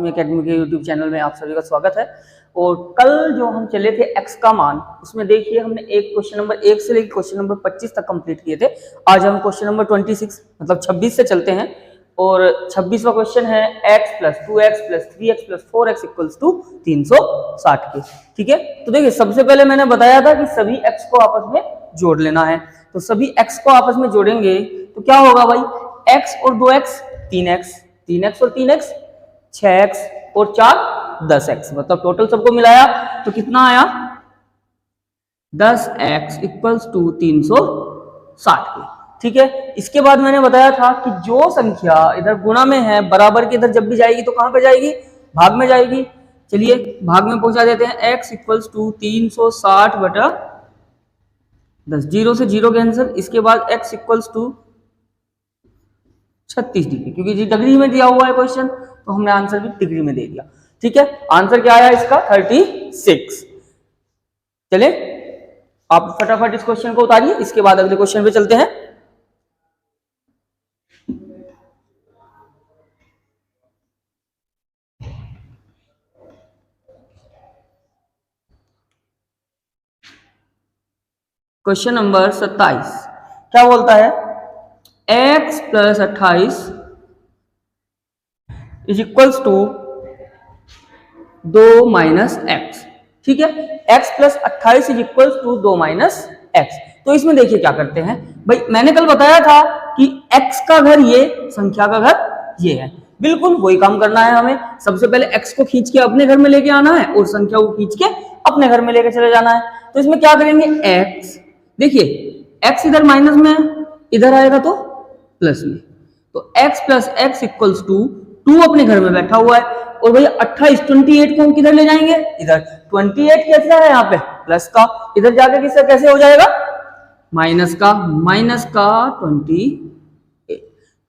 Lakshmi academy के YouTube channel में आप सभी का स्वागत है। और कल जो हम चले थे x का मान, उसमें देखिए हमने एक क्वेश्चन नंबर 1 से लेकर क्वेश्चन नंबर 25 तक कंप्लीट किए थे। आज हम क्वेश्चन नंबर 26 मतलब 26 से चलते हैं और 26वां क्वेश्चन है x plus 2x plus 3x plus 4x equals to 360 के। ठीक है, तो देखिए सबसे पहले मैंने बताया था कि सभी x को आपस में जोड़ लेना है। तो सभी x को आपस में जोड़ेंगे तो क्या होगा भाई, x और 2x 3x, 3x और 3x 6x और 4 10x, मतलब टोटल सबको मिलाया तो कितना आया 10x इक्वल्स टू 360 के। ठीक है, इसके बाद मैंने बताया था कि जो संख्या इधर गुणा में है बराबर के इधर जब भी जाएगी तो कहां पे जाएगी, भाग में जाएगी। चलिए भाग में पहुंचा देते हैं, x इक्वल्स टू 360 बटा 10, 0 से 0 कैंसिल। इसके बाद x इक्वल्स टू 36 डिग्री, क्योंकि जी डिग्री में दिया हुआ है क्वेश्चन तो हमने आंसर भी डिग्री में दे दिया। ठीक है, आंसर क्या आया इसका 36। चलिए आप फटाफट इस क्वेश्चन को उतारिए, इसके बाद अगले क्वेश्चन पे चलते हैं। क्वेश्चन नंबर 27 क्या बोलता है, x plus 28 is equals to 2 minus x. ठीक है, x plus 28 is equals to 2 minus x. तो इसमें देखिए क्या करते हैं भाई, मैंने कल बताया था कि x का घर ये, संख्या का घर ये है, बिल्कुल वही काम करना है हमें। सबसे पहले x को खींच के अपने घर में लेके आना है और संख्या को खींच के अपने घर में लेके चले जाना है। तो इसमें क्या करेंगे, x देखिए x इधर माइनस में है, इधर आएगा तो प्लस में, तो x plus x equals to 2 अपने घर में बैठा हुआ है। और भैया 28 को हम किधर ले जाएंगे, इधर 28 कैसा है यहाँ पे प्लस का, इधर जाकर किसका कैसे हो जाएगा माइनस का 28।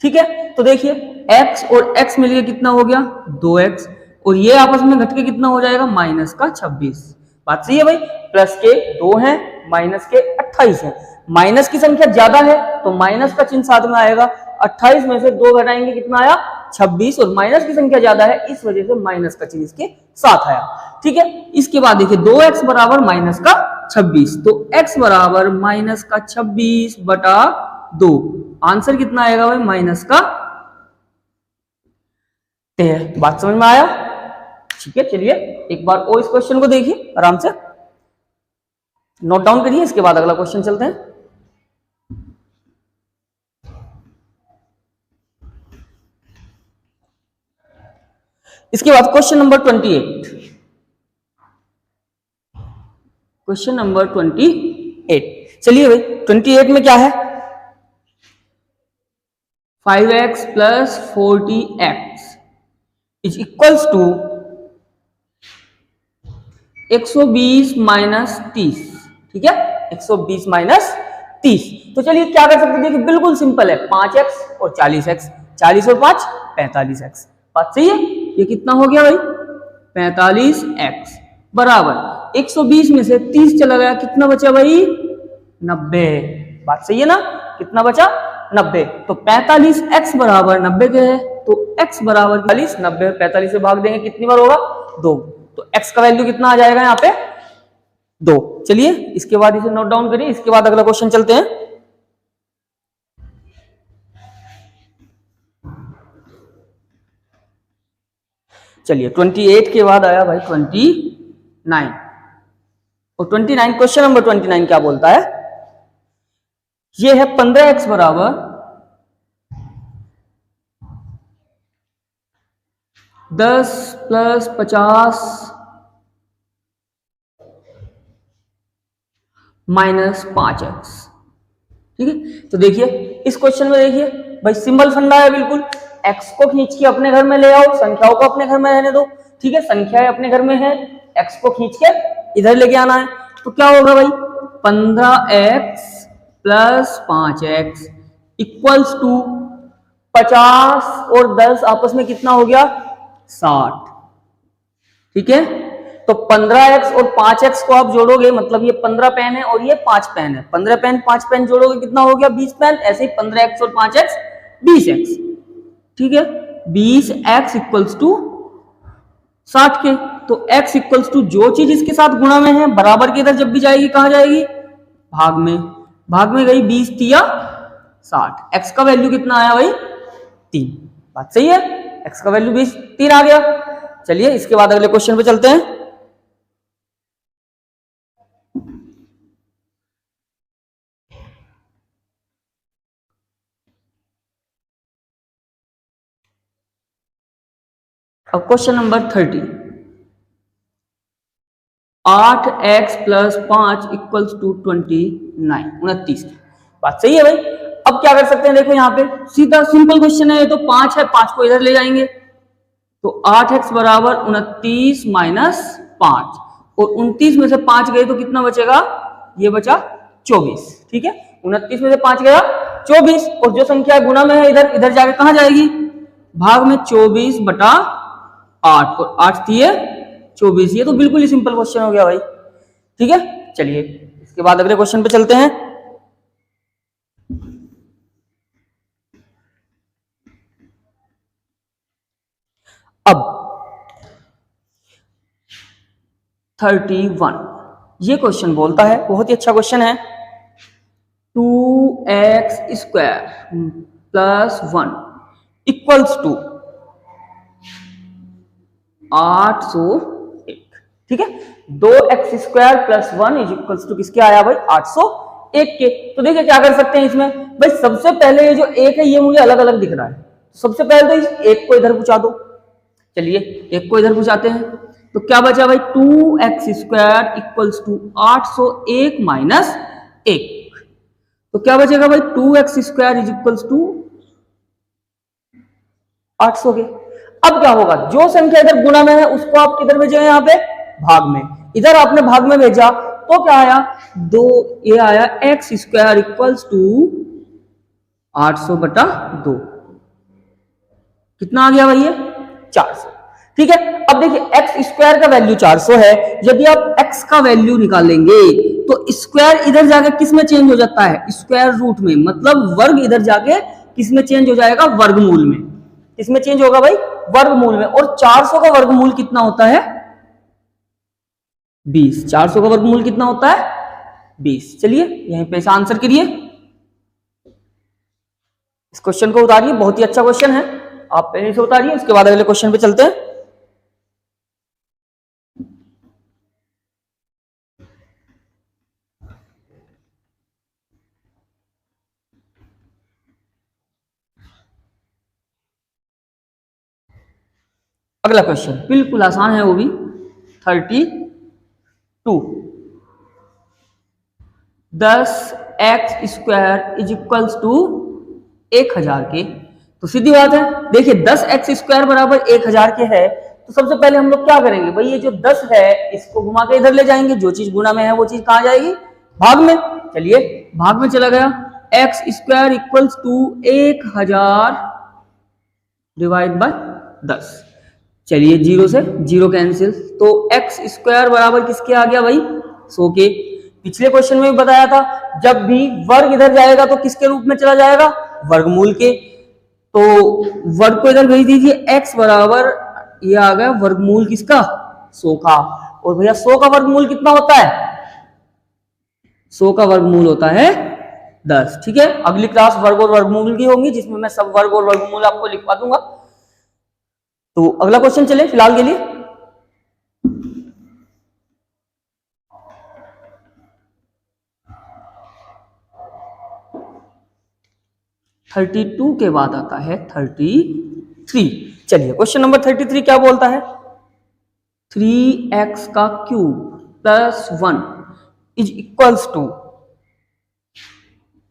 ठीक है, तो देखिए x और x मिलके कितना हो गया 2x, और ये आपस में घट के कितना हो जाएगा माइनस का 26। बात सही है भाई, प्लस के 2 हैं माइनस के 28 हैं। माइनस की संख्या ज्यादा है तो माइनस का चिन्ह साथ में आएगा, 28 में से 2 घटाएंगे कितना आया 26, और माइनस की संख्या ज्यादा है इस वजह से माइनस का चिन्ह इसके साथ आया। ठीक है, इसके बाद देखिए 2x बराबर माइनस का 26, तो x बराबर माइनस का 26 बटा 2, आंसर कितना आएगा भाई माइनस का 13। बात समझ में आया। ठीक है, चलिए एक बार और इस क्वेश्चन को देखिए, आराम से नोट डाउन करिए, इसके बाद अगला क्वेश्चन चलते हैं। इसके बाद क्वेश्चन नंबर 28, क्वेश्चन नंबर 28। चलिए भाई 28 में क्या है, 5x plus 40x is equals to 120 minus 30। ठीक है, 120 माइनस 30। तो चलिए क्या कर सकते हैं, देखिए बिल्कुल सिंपल है, 5x और 40x, 40 और 5 45x। बात सही है, ये कितना हो गया भाई 45x बराबर 120 में से 30 चला गया, कितना बचा भाई 90। बात सही है ना, कितना बचा 90। तो 45x बराबर 90 के है, तो x बराबर 40, 90 45 से भाग देंगे कितनी बार होगा 2, तो x का वैल्यू कितना आ जाएगा यहाँ पे 2। चलिए इसके बाद इसे नोट डाउन करिए, इसके बाद अगला क्वेश्चन चलते हैं। चलिए 28 के बाद आया भाई 29, और 29 क्वेश्चन नंबर 29 क्या बोलता है, ये है 15x बराबर 10 प्लस 50 माइनस 5x। ठीक है, तो देखिए इस क्वेश्चन में देखिए भाई सिंबल फंडा है बिल्कुल, x को खींच के अपने घर में ले आओ, संख्याओं को अपने घर में रहने दो। ठीक है, संख्याएं अपने घर में है, x को खींच के इधर लेके आना है, तो क्या होगा भाई 15x plus 5x equals to 50 और 10 आपस में कितना हो गया 60। ठीक है, तो 15x और 5x को आप जोड़ोगे, मतलब ये 15 पेन है और ये 5 पेन है, 15 पेन 5 पेन जोड़ोगे कितना हो गया 20 पेन। ऐसे ही 15x और 5x 20x। ठीक है, 20x इक्वल्स टू 60 के। तो x इक्वल्स टू जो चीज इसके साथ गुणा में है बराबर के इधर जब भी जाएगी कहां जाएगी, भाग में। भाग में गई 20 तिया 60, x का वैल्यू कितना आया भाई 3। बात सही है, x का वैल्यू 20 3 आ गया। चलिए इसके बाद अगले क्वेश्चन पे चलते हैं। अब question number 30, 8x plus 5 equals to 29, 29। बात सही है भाई। अब क्या कर सकते हैं, देखो यहाँ पे सीधा सिंपल क्वेश्चन है, ये तो 5 है, 5 को इधर ले जाएंगे तो 8x बराबर 29 माइनस 5, और 29 में से 5 गए तो कितना बचेगा, ये बचा 24। ठीक है, 29 में से 5 गया 24, और जो संख्या गुणा में है इधर इधर जाके कहां जाएगी, भाग में 24 बटा 8, और 8 थी 24। ये तो बिल्कुल ही सिंपल क्वेश्चन हो गया भाई। ठीक है, चलिए इसके बाद अगले क्वेश्चन पे चलते हैं। अब 31 ये क्वेश्चन बोलता है, बहुत ही अच्छा क्वेश्चन है, 2x square plus 1 equals to 801। ठीक है, 2x square plus 1 is equals to किसके आया भाई 801 के। तो देखिए क्या कर सकते हैं इसमें भाई, सबसे पहले ये जो एक है ये मुझे अलग अलग दिख रहा है, सबसे पहले तो इस एक को इधर पूछा दो। चलिए एक को इधर पूछाते हैं, तो क्या बचा भाई 2x square equals to 801 minus 1। तो क्या बचेगा भाई 2x square is equals to 800 के। अब क्या होगा, जो संख्या इधर गुणा में है उसको आप किधर भेजेंगे, यहाँ पे भाग में। इधर आपने भाग में भेजा तो क्या आया, ये आया x स्क्वायर इक्वल्स टू 800 बटा 2। कितना आ गया भाई ये 400। ठीक है, अब देखिए x स्क्वायर का वैल्यू 400 है, यदि आप x का वैल्यू निकालेंगे तो स्क्वायर इधर जाके किस में चेंज हो जाता है, स्क्वायर रूट में, मतलब वर्ग इधर जाके किस में चेंज हो जाएगा, वर्गमूल में। किसमें चेंज होगा भाई, वर्गमूल में। और 400 का वर्गमूल कितना होता है 20। 400 का वर्गमूल कितना होता है 20। चलिए यहीं पे आंसर करिए, इस क्वेश्चन को उतारिए, बहुत ही अच्छा क्वेश्चन है, आप पहले से उतारिए। उसके बाद अगले क्वेश्चन पे चलते हैं। अगला क्वेश्चन बिल्कुल आसान है, वो भी 32, 10x square is equals to 1000 के। तो सीधी बात है, देखिए 10x स्क्वायर बराबर 1000 के है, तो सबसे पहले हम लोग क्या करेंगे भाई, ये जो 10 है इसको घुमा के इधर ले जाएंगे, जो चीज गुणा में है वो चीज कहां जाएगी, भाग में। चलिए भाग में चला गया, x square equals to 1000 divide by 10। चलिए 0 से 0 कैंसिल, तो x स्क्वायर बराबर किसके आ गया भाई 100 के। पिछले क्वेश्चन में भी बताया था, जब भी वर्ग इधर जाएगा तो किसके रूप में चला जाएगा, वर्गमूल के। तो वर्ग को इधर भेज दीजिए, x बराबर ये आ गया वर्गमूल किसका 100 का। और भैया 100 का वर्गमूल कितना होता है, 100 का वर्गमूल होता है 10। ठीक है, अगली क्लास वर्ग और वर्गमूल की होंगी, जिसमें मैं सब वर्ग और वर्गमूल आपको लिखवा दूंगा। तो अगला क्वेश्चन चले फिलहाल के लिए। थर्टी टू के बाद आता है 33। चलिए क्वेश्चन नंबर 33 क्या बोलता है, 3x का cube plus 1 is equals to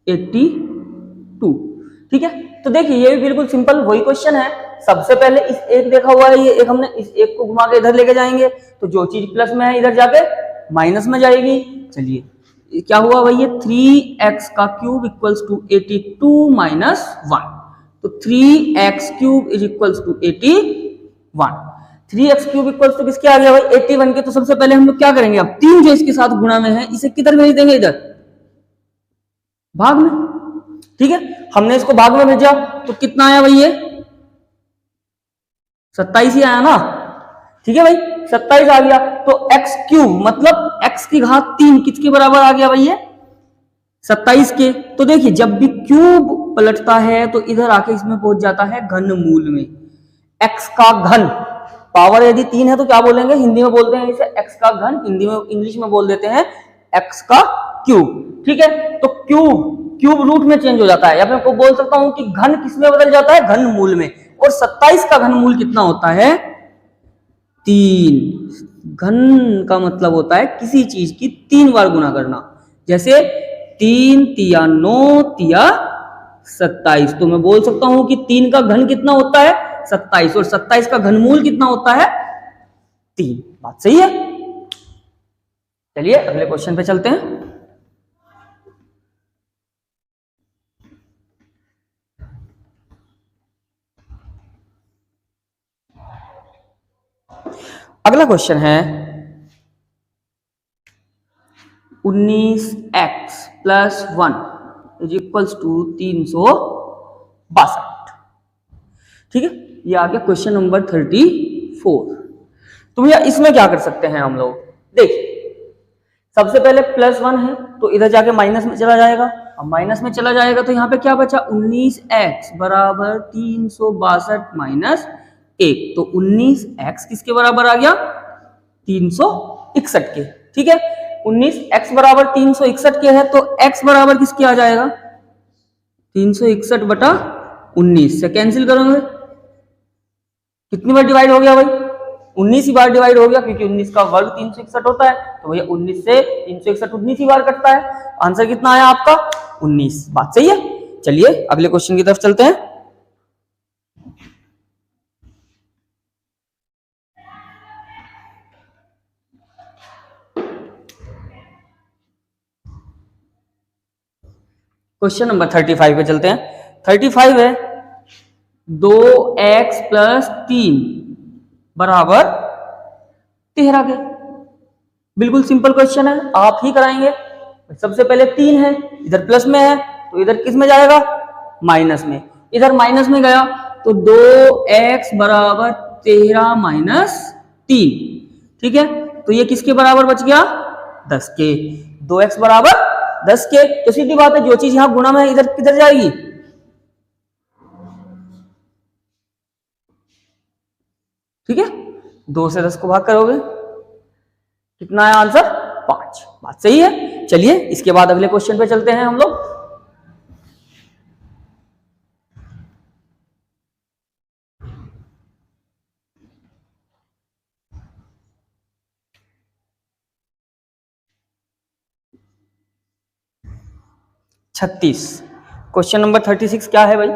82। ठीक है, तो देखिए ये भी बिल्कुल सिंपल वही क्वेश्चन है। सबसे पहले इस एक देखा हुआ है, ये एक हमने इस एक को घुमा के इधर लेके जाएंगे, तो जो चीज प्लस में है इधर जाके माइनस में जाएगी। चलिए क्या हुआ भाई, ये 3x का क्यूब इक्वल्स टू 82 माइनस 1। तो 3x cube is equals to 81। 3x cube equals to किसके आ गया भाई 81 के। तो सबसे पहले हम लोग क्या करेंगे, अब 3 जो इसके साथ गुणा में है इसे किधर भेज देंगे, इधर भाग में। ठीक है, हमने इसको भाग में भेजा तो कितना आया भाई, ये 27 ही आया ना। ठीक है भाई, 27 आ गया। तो एक्स क्यूब मतलब एक्स की घात 3 किसके बराबर आ गया भाई ये 27 के। तो देखिए जब भी क्यूब पलटता है तो इधर आके इसमें पहुंच जाता है घनमूल में। एक्स का घन, पावर यदि 3 है तो क्या बोलेंगे, हिंदी में बोलते हैं इसे एक्स का घन, हिंदी में इंग्लिश में बोल देते हैं एक्स का क्यूब। ठीक है, तो क्यूब रूट में चेंज हो जाता है, या फिर बोल सकता हूं कि घन किस में बदल जाता है, घनमूल में। और 27 का घनमूल कितना होता है 3। घन का मतलब होता है किसी चीज की 3 बार गुना करना, जैसे 3 तिया 9 तिया 27। तो मैं बोल सकता हूं कि 3 का घन कितना होता है 27, और 27 का घनमूल कितना होता है 3। बात सही है। चलिए अगले क्वेश्चन पे चलते हैं। अगला क्वेश्चन है 19x + 1 = 362। ठीक है, ये आ गया क्वेश्चन नंबर 34। तो भैया इसमें क्या कर सकते हैं हम लोग, देखिए सबसे पहले +1 है तो इधर जाके माइनस में चला जाएगा। अब माइनस में चला जाएगा तो यहाँ पे क्या बचा 19x = 362 - 1। तो 19x किसके बराबर आ गया 361 के। ठीक है, 19x = 361 के है तो x बराबर किसके आ जाएगा 361/19 से कैंसिल करोगे कितनी बार डिवाइड हो गया भाई 19 ही बार डिवाइड हो गया, क्योंकि 19 का वर्ग 361 होता है। तो भैया 19 से 361 19 ही बार कटता है। आंसर कितना आया आपका 19। बात सही है। चलिए अगले क्वेश्चन की तरफ चलते हैं। क्वेश्चन नंबर 35 पे चलते हैं। 35 है 2x + 3 = 13 के। बिल्कुल सिंपल क्वेश्चन है, आप ही कराएंगे। सबसे पहले 3 है, इधर प्लस में है तो इधर किस में जाएगा माइनस में। इधर माइनस में गया तो 2x = 13 - 3। ठीक है, तो ये किसके बराबर बच गया 10 के। 2x = 10 के। तो सीधी बात है जो चीज यहां गुणा में है इधर किधर जाएगी, ठीक है 2 से 10 को भाग करोगे कितना है आंसर 5। बात सही है। चलिए इसके बाद अगले क्वेश्चन पे चलते हैं हम लोग। क्वेश्चन नंबर 36 क्या है भाई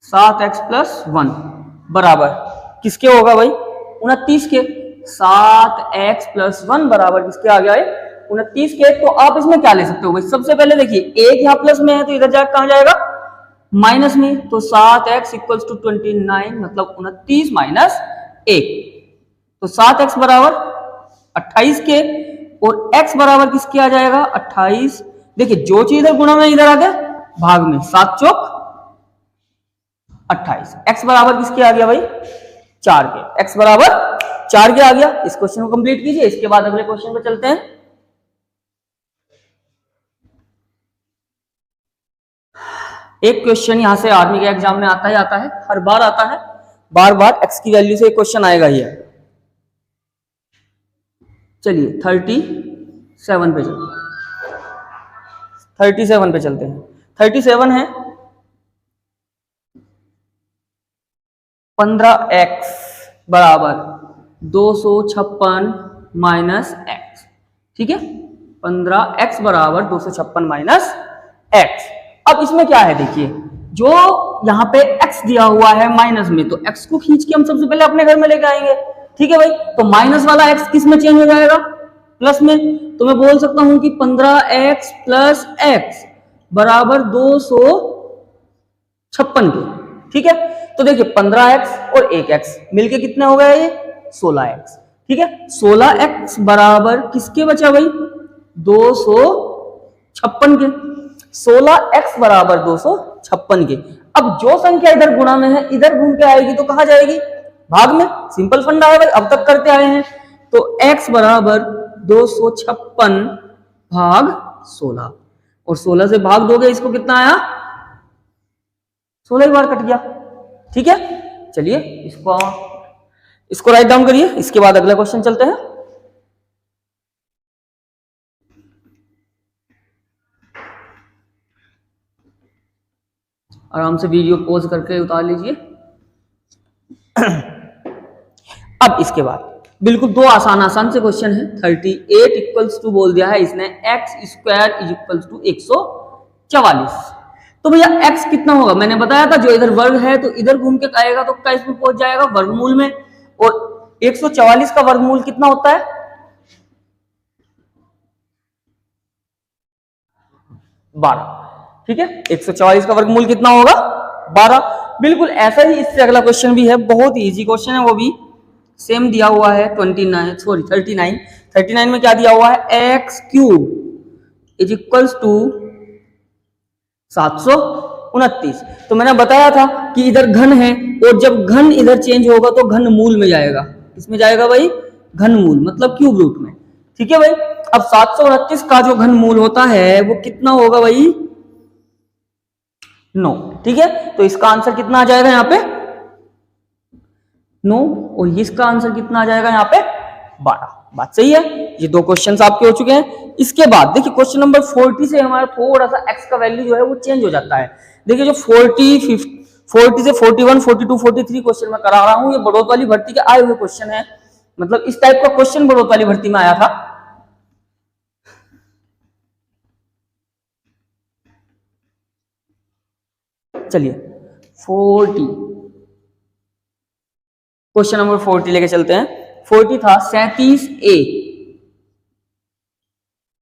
7x + 1 बराबर किसके होगा भाई 29 के। 7x + 1 बराबर किसके आ गया है 29 के। तो आप इसमें क्या ले सकते हो भाई, सबसे पहले देखिए एक यहाँ प्लस में है तो इधर जाकर कहां जाएगा माइनस में। तो 7x = 29 मतलब 29 - 1। तो 7x = 28 के, और x बराबर किसके आ जाएगा 28। देखिए जो चीज इधर गुणा में इधर आ गया भाग में, 7 चौक 28। x बराबर किसके आ गया भाई 4 के। x बराबर 4 के आ गया। इस क्वेश्चन को कंप्लीट कीजिए। इसके बाद अगले क्वेश्चन पे चलते हैं। एक क्वेश्चन यहां से आर्मी के एग्जाम में आता है, हर बार आता है, बार बार x की वैल्यू से एक क्वेश्चन आएगा ही है। चलिए 37 पे चलते हैं। 37 पे चलते हैं। 37 है 15x = 256 - x। ठीक है, 15x = 256 - x। अब इसमें क्या है देखिए, जो यहाँ पे x दिया हुआ है माइनस में, तो x को खींच के हम सबसे पहले अपने घर में लेके आएंगे। ठीक है भाई, तो माइनस वाला x किस में चेंज हो जाएगा प्लस में। तो मैं बोल सकता हूं कि 15x + x = 256 के। ठीक है, तो देखिए 15x और 1x मिलके कितने हो गए ये 16x। ठीक है, 16x बराबर किसके बचा भाई 256 के। 16x = 256 के। अब जो संख्या इधर गुणा में है इधर घूम के आएगी तो कहां जाएगी भाग में, सिंपल फंडा है भाई, अब तक करते आए हैं। तो x बराबर 256 भाग 16, और 16 से भाग दोगे इसको कितना आया, 16 ही बार कट गया। ठीक है, चलिए इसको राइट डाउन करिए, इसके बाद अगला क्वेश्चन चलते हैं। आराम से वीडियो पॉज करके उतार लीजिए। अब इसके बाद बिल्कुल दो आसान से क्वेश्चन है। 38 इक्वल्स टू बोल दिया है इसने x square is equals to 144। तो भैया x कितना होगा, मैंने बताया था जो इधर वर्ग है तो इधर घूम के आएगा तो क्या इसमें पहुंच जाएगा वर्गमूल में, और 144 का वर्गमूल कितना होता है 12। ठीक है, 144 का वर्गमूल कितना होगा 12। बिल्कुल ऐसा ही इससे अगला क्वेश्चन भी है, बहुत ही इजी क्वेश्चन है, वो भी सेम दिया हुआ है 39 में क्या दिया हुआ है x cube is equals to 729। तो मैंने बताया था कि इधर घन है और जब घन इधर चेंज होगा तो घन मूल में जाएगा, किसमें जाएगा भाई घन मूल, मतलब क्यूब रूट में। ठीक है भाई, अब 729 का जो घन मूल होता है वो कितना होगा भाई 9। ठीक है, तो इसका आंसर कितना आ जाएगा यहाँ पे 9, और इसका आंसर कितना आ जाएगा यहाँ पे 12। बात सही है, ये दो क्वेश्चंस आपके हो चुके हैं। इसके बाद देखिए क्वेश्चन नंबर 40 से हमारा थोड़ा सा x का वैल्यू जो है वो चेंज हो जाता है। देखिए जो 40 से 41, 42, 43 क्वेश्चन मैं करा रहा हूं, ये बड़ौत वाली भर्ती के आए हुए क्वेश्चन है, मतलब इस टाइप का क्वेश्चन बड़ौत वाली भर्ती में आया था। चलिए 40 क्वेश्चन नंबर 40 लेके चलते हैं। 40 था 37A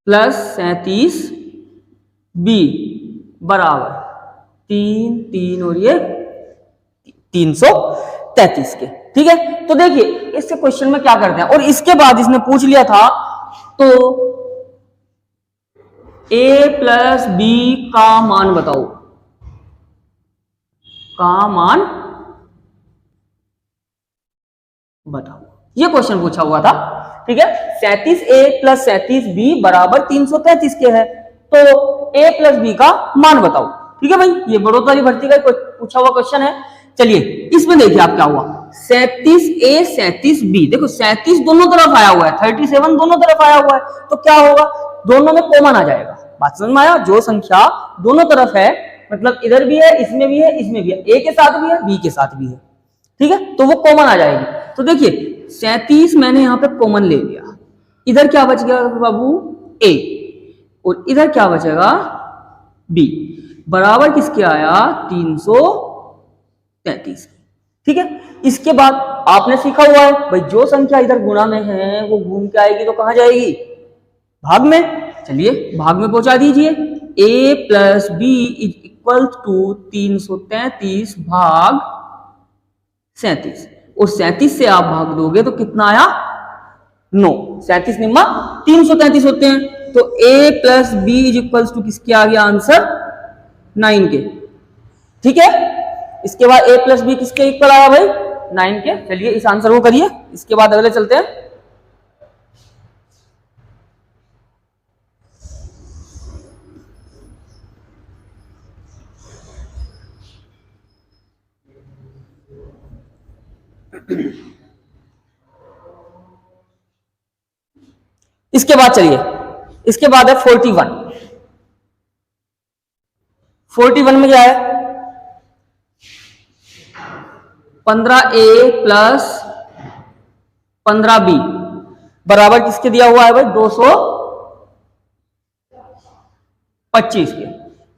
प्लस 37B बराबर 3 और ये 333 के। ठीक है, तो देखिए इससे क्वेश्चन में क्या करते हैं, और इसके बाद इसने पूछ लिया था तो A प्लस B का मान बताओ, का मान बताओ, ये क्वेश्चन पूछा हुआ था। ठीक है, 37A प्लस 37B बराबर 333 के है, तो A प्लस B का मान बताओ। ठीक है भाई, ये बड़ौत वाली भर्ती का पूछा हुआ क्वेश्चन है। चलिए इसमें देखिए आप क्या हुआ 37A 37B, देखो 37 दोनों तरफ आया हुआ है, 37 दोनों तरफ आया हुआ है, तो क्या होगा दोनों में कॉमन आ जाएगा। बात समझ में आया, जो संख्या दोनों तरफ है मतलब इधर भी है इसमें भी है इसमें भी है, A के साथ भी है B के साथ भी है, ठीक है, तो वो कॉमन आ जाएगी। तो देखिए 37 मैंने यहाँ पे कॉमन ले लिया, इधर क्या बच गया बाबू A, और इधर क्या बचेगा B, बराबर किसके आया 333। ठीक है, इसके बाद आपने सीखा हुआ है भाई जो संख्या इधर गुणा में है वो घूम के आएगी तो कहां जाएगी भाग में। चलिए भाग में पहुंचा दीजिए, A plus B is equal to 333 भाग 37, और 37 से आप भाग दोगे तो कितना आया 9, 37 निम्मा 333 होते हैं, तो A plus B is equal to किसके आ गया आंसर 9 के। ठीक है, इसके बाद A प्लस बी किसके इक्वल आया भाई 9 के। चलिए इस आंसर को करिए, इसके बाद अगले चलते हैं। इसके बाद चलिए, इसके बाद है 41 में क्या है 15A प्लस 15B बराबर किसके दिया हुआ है भाई 225 के।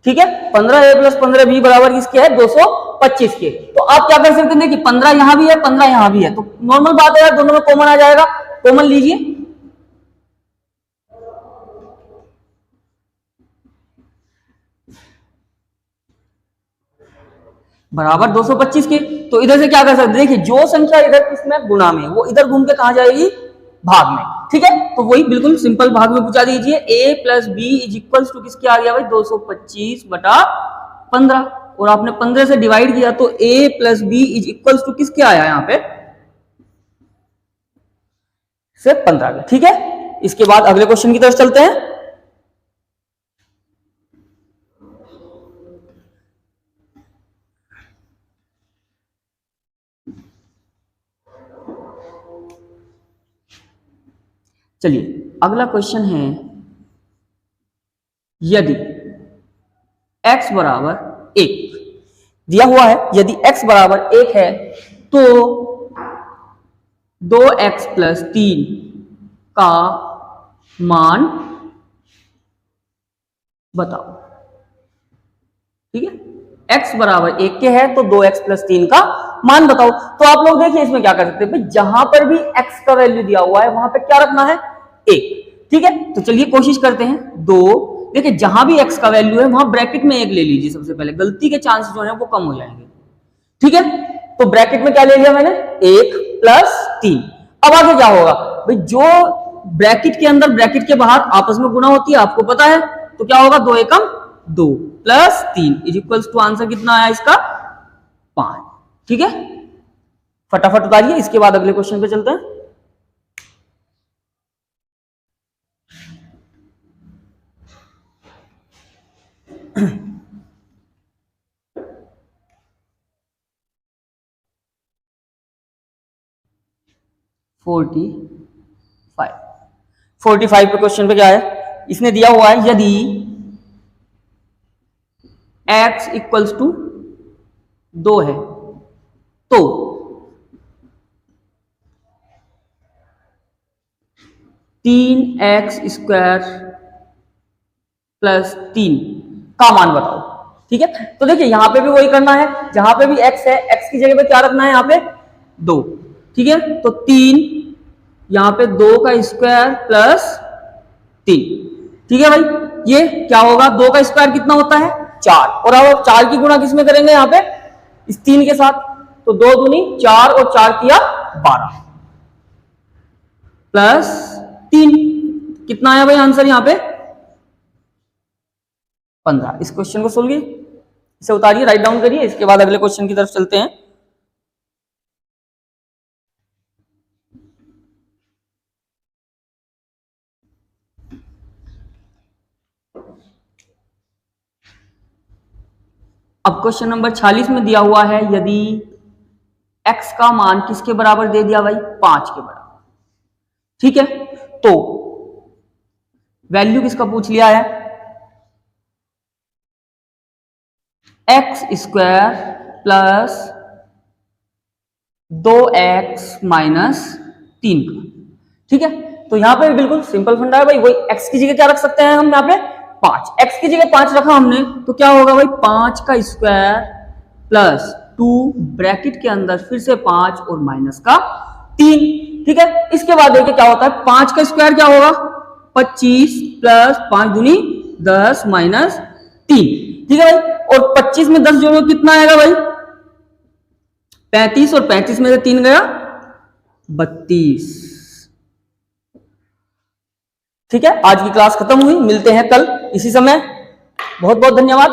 ठीक है, 15A प्लस 15B बराबर किसके है 225 के। तो आप क्या कर सकते हैं कि 15 यहां भी है 15 यहां भी है, तो नॉर्मल बात है यार दोनों में कॉमन आ जाएगा, कॉमन लीजिए। बराबर 225 के, तो इधर से क्या कर सकते हैं, देखिए जो संख्या इधर किसमें गुणा में, वो इधर घूम के कहां जाएगी भाग में। ठीक है, तो वही बिल्कुल सिंपल भाग में पूछा दीजिए, A plus B is equal to किसके आ गया भाई 225 बटा 15, और आपने 15 से डिवाइड किया तो A plus B is equal to किसके आया यहाँ पे से 15 गया। ठीक है, इसके बाद अगले क्वेश्चन की तरफ चलते हैं। चलिए अगला क्वेश्चन है, यदि x बराबर 1 दिया हुआ है, यदि x बराबर 1 है तो 2x प्लस 3 का मान बताओ। ठीक है, x बराबर 1 के है तो 2x प्लस 3 का मान बताओ। तो आप लोग देखिए इसमें क्या कर सकते हैं भाई, जहां पर भी x का वैल्यू दिया हुआ है वहां पे क्या रखना है, 1। ठीक है, तो चलिए कोशिश करते हैं। 2, देखिए जहां भी x का वैल्यू है वहां ब्रैकेट में 1 ले लीजिए, सबसे पहले गलती के चांस जो है वो कम हो जाएंगे। ठीक है, तो ब्रैकेट में क्या ले लिया मैंने, 1 प्लस 3। अब आगे क्या होगा भाई, जो ब्रैकेट के अंदर ब्रैकेट के बाहर आपस में गुणा होती है आपको पता है, तो क्या होगा, 2 एकम 2 plus 3 is equals to answer कितना आया इसका, 5। ठीक है, फटाफट उतारिए, इसके बाद अगले क्वेश्चन पे चलते हैं। फाइव 45 पे क्वेश्चन पे क्या है, इसने दिया हुआ है यदि x इक्वल्स टू 2 है तो 3x स्क्वायर प्लस 3 का मान बताओ। ठीक है, तो देखिए यहां पे भी वही करना है, जहां पे भी x है x की जगह पे क्या रखना है, यहां पे 2। ठीक है, तो 3 यहां पे 2 का स्क्वायर प्लस 3। ठीक है भाई, ये क्या होगा, 2 का स्क्वायर कितना होता है, 4। और अब 4 की गुणा किसमें करेंगे, यहां पे इस 3 के साथ, तो 2 दूनी 4 और 4 किया 12 प्लस 3 कितना आया भाई आंसर यहां पे, 15। इस क्वेश्चन को सोल्व कीजिए, इसे उतारिए, राइट डाउन करिए, इसके बाद अगले क्वेश्चन की तरफ चलते हैं। अब क्वेश्चन नंबर 46 में दिया हुआ है, यदि x का मान किसके बराबर दे दिया भाई, 5 के बराबर। ठीक है, तो वैल्यू किसका पूछ लिया है, x square plus 2x minus 3 का। ठीक है, तो यहां पे बिल्कुल सिंपल फंडा है भाई, वही x की जगह क्या रख सकते हैं हम, यहां पे 5, x की जगह 5 रखा हमने, तो क्या होगा भाई, 5 का स्क्वायर प्लस 2 ब्रैकेट के अंदर फिर से 5 और माइनस का 3। ठीक है, इसके बाद देखिए क्या होता है, 5 का स्क्वायर क्या होगा, 25 प्लस 5 दूनी 10 माइनस 3। ठीक है भाई, और 25 में 10 जोड़ो कितना आएगा भाई, 35, और 35 में से 3 गया 32। ठीक है, आज की क्लास खत्म हुई, मिलते हैं कल इसी समय, बहुत बहुत धन्यवाद।